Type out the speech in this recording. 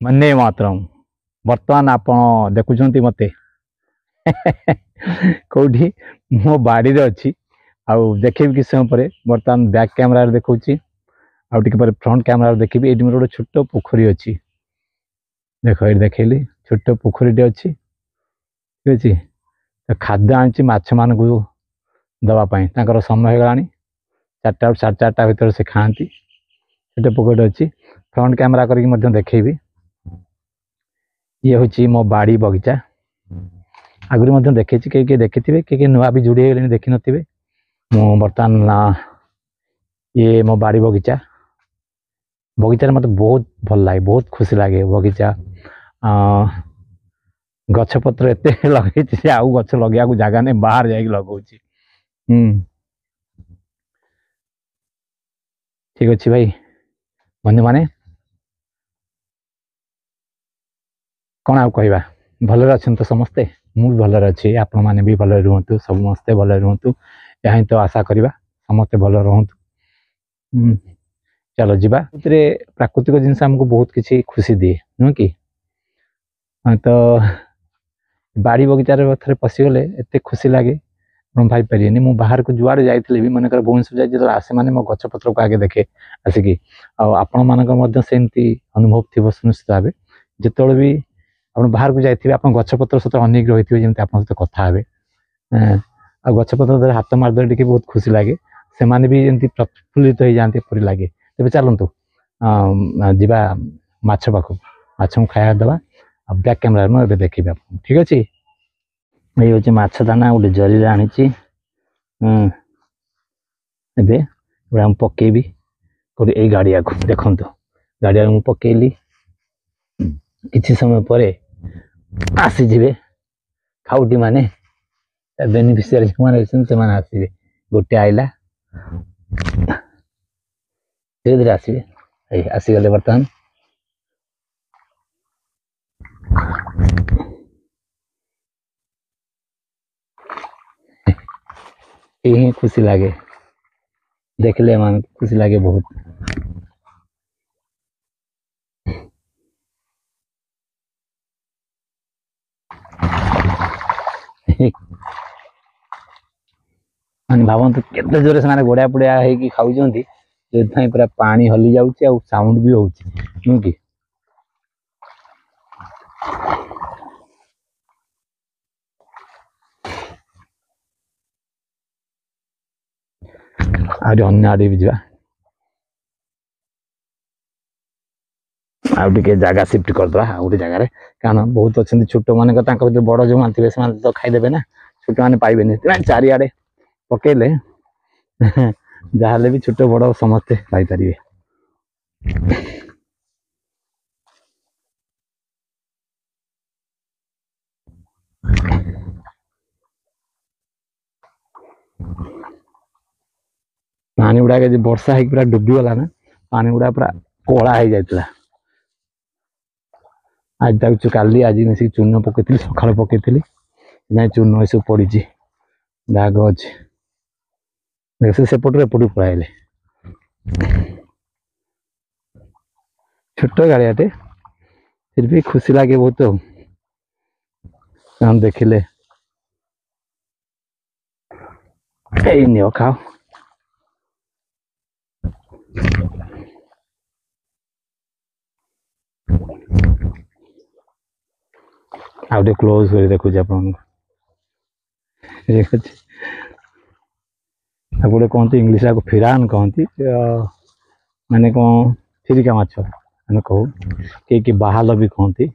वंदे मातरम। बर्तमान आपण देखुछंती मते कोठी मो बाड़ी रे अछि आउ देखेबी कि समय पर बर्तमान बैक कैमरा रे देखौछि आउ टिके पर फ्रंट कैमरा रे देखिबी एडी मोर गोटे छोटो पोखरी अछि। देखो ये देखैली छोटो पोखरीटे अछि ठीक अछि। तो खाद्य आछि माछ मान को दवा पाई तांकर समय हो गलानी 4टा 4:30 भीतर से खाआंती। छोटे पोखरी अछि फ्रंट कैमरा करके मध्य देखैबी। ये हूँ मो बाड़ी बगीचा आगुरी देखे किए देखिथे किए नुआ भी जोड़ी गले देखी नथिबे। मु बर्तमान ये मो बाड़ी बगीचा बगीचार मत बहुत भल लगे बहुत खुशी लगे बगीचा गछपत्र एत लगे आउ गछ लगे जगह नहीं बाहर जा लगौची। ठीक अच्छे भाई बंधु माने कौन आउ कहवा भलरे अच्छा तो समस्ते मुझे भलरे अच्छी आपण मैंने भी भल रुहतु समस्ते भल रुहतु यही तो आशा करवा समस्ते भल रुहतु। चलो जीवा प्राकृतिक जिनस आमको बहुत किसी खुशी दिए नुह कि तो बाड़ी बगीचार थे पशिगले एत खुशी लगे भाई पारे मुझे बाहर को जुआड़े जाइए भी मनकर भुवनेश्वर जाए आसे मैंने मो गछपत्र को आगे देखे आसिकी आपण मानक सेमती अनुभव थी सुनिश्चित भाव जिते भी आप बाहर को जाइए आप गछपत्र सहित अनेक रही थे जमी आप सहित कथा हे आ गछपत्र हाथ मारदे टे बहुत खुशी लगे से मैंने भी जमी प्रफुल्लित हो जाते परी लगे। तेज चलतु जीवा माछ पाख माछ को खाया दवा बैक कैमरा मुझे देखी आप ठीक अच्छे। ये हूँ माछ दाना गोटे जरी आनी पकेबी गोटे यही गाड़िया को देखु गाड़िया मुझे पकेली किसी समय पर आसीजे खाउटी माने बेनिफिशियरी से आसवे गोटे आईला धीरे धीरे आसवे आसीगले बर्तमान यही खुशी लगे देखले मान खुशी लगे बहुत। मान भावतु केते जोरे से गोड़ा पड़िया होगी खाऊं जो पूरा पानी हली जाऊँच साउंड भी हो कि अन्य आड़े भी जा आगे जगह सिफ्ट करदे गोटे जगार कारण बहुत अच्छा छोट मान बड़ जो मान थे से तो खाईदे ना छोट मैंने पाइबे चारिआडे पकेले जहाँ भी छोट बड़ समस्ते पाइपर। पानी गुड़ा वर्षा है पूरा डूबीगला ना पानी गुड़ा पूरा कला हो जाता आज तक काली आज मिसिक चूर्ण पकई सका पकई ना चूर्ण सब पड़ी दाग अच्छे सेपटे एपट पड़ाइले छोट गाड़ियाटे फिर भी खुशी लगे बहुत देखिले नियो खाओ आउटे क्लोज कर देखुच गोटे कहते इंग्लीश को फिरान कहती माने कौन फिरिका माछ मैंने कहू कि बाहाल भी कहती